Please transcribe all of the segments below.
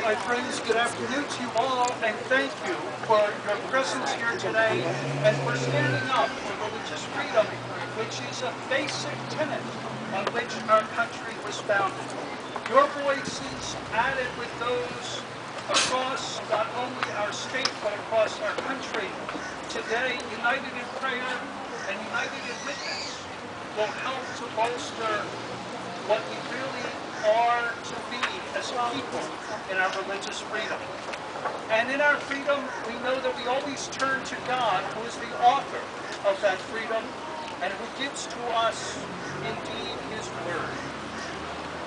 my friends, good afternoon to you all, and thank you for your presence here today and for standing up for religious freedom, which is a basic tenet on which our country was founded. Your voices added with those across not only our state but across our country today, united in prayer and united in witness, will help to bolster what we really are to be as a people in our religious freedom. And in our freedom, we know that we always turn to God, who is the author of that freedom and who gives to us indeed his word.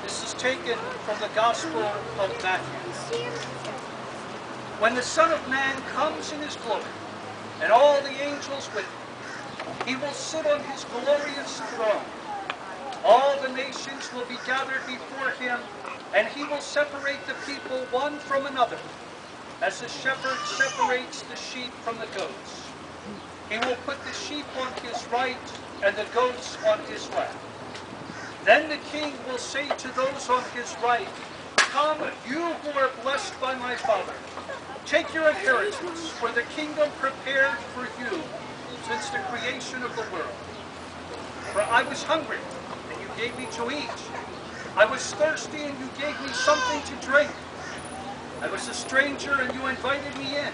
This is taken from the Gospel of Matthew. When the Son of Man comes in his glory, and all the angels with him, he will sit on his glorious throne. All the nations will be gathered before him, and he will separate the people one from another, as the shepherd separates the sheep from the goats. He will put the sheep on his right and the goats on his left. Then the king will say to those on his right, "Come, you who are blessed by my Father, take your inheritance, for the kingdom prepared for you since the creation of the world. For I was hungry, and you gave me to eat. I was thirsty, and you gave me something to drink. I was a stranger, and you invited me in.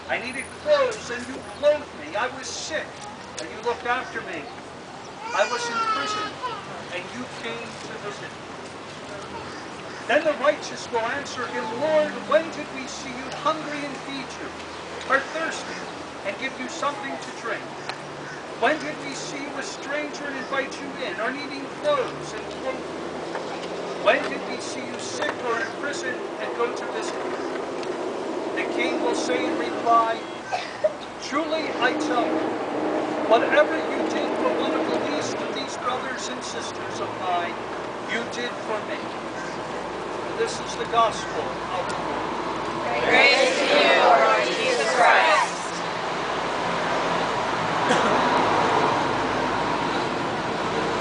I needed clothes, and you clothed me. I was sick, and you looked after me. I was in prison, and you came to visit me." Then the righteous will answer him, "Lord, when did we see you hungry and feed you, or thirsty and give you something to drink? When did we see you a stranger and invite you in, or needing clothes and clothe you? When did we see you sick or in prison and go to visit you?" The king will say in reply, "Truly I tell you, whatever you did for one of the least of these brothers and sisters of mine, you did for me." This is the gospel of the Lord. Praise to you, Lord Jesus Christ.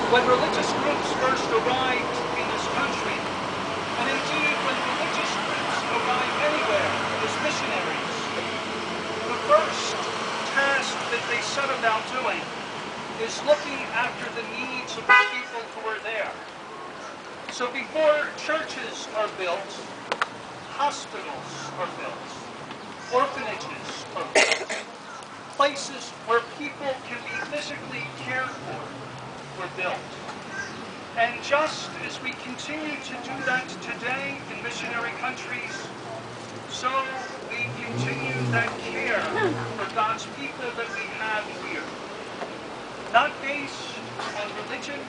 When religious groups first arrived in this country, and indeed when religious groups arrive anywhere as missionaries, the first task that they set about doing is looking after the needs of the people who are there. So before churches are built, hospitals are built, orphanages are built, places where people can be physically cared for were built. And just as we continue to do that today in missionary countries, so we continue that care for God's people that we have here. Not based on religion,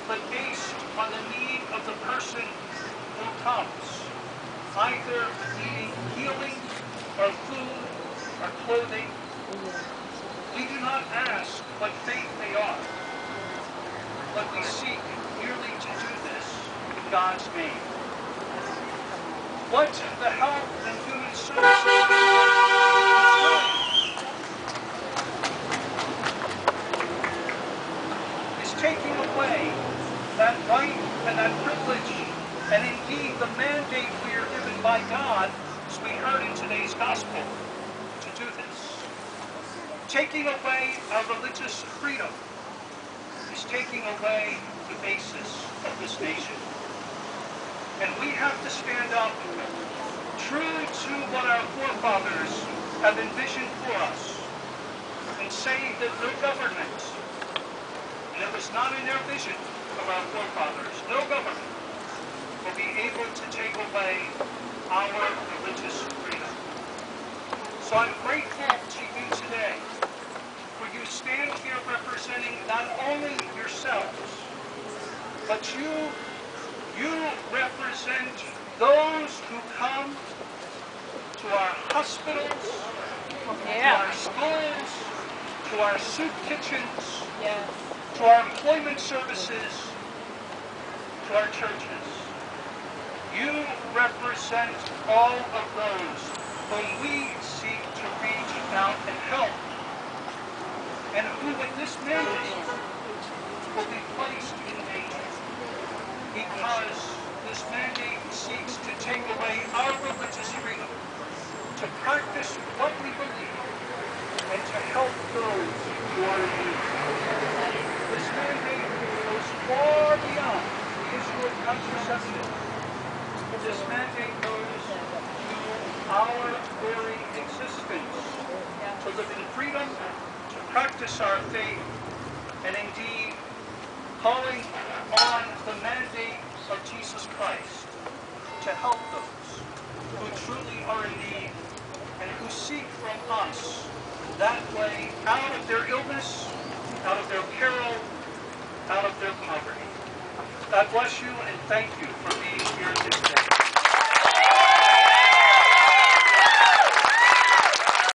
but based on the need of the person who comes, either needing healing or food or clothing. We do not ask what faith they are, but we seek merely to do this in God's name. What the Health and Human Services is taking away that right and that privilege, and indeed the mandate we are given by God, as we heard in today's gospel, to do this. Taking away our religious freedom is taking away the basis of this nation. And we have to stand up true to what our forefathers have envisioned for us and say that no government, and it was not in their vision of our forefathers, no government will be able to take away our religious freedom. So I'm grateful to you today, for you stand here representing not only yourselves, but you represent those who come to our hospitals, to our schools, to our soup kitchens, to our employment services, to our churches. You represent all of those whom we seek to reach out and help, and who with this mandate will be placed in danger, because this mandate seeks to take away contraception. This mandate goes to our very existence, to live in freedom, to practice our faith, and indeed calling on the mandate of Jesus Christ to help those who truly are in need and who seek from us that way out of their illness, out of their peril, out of their poverty. God bless you and thank you for being here this day.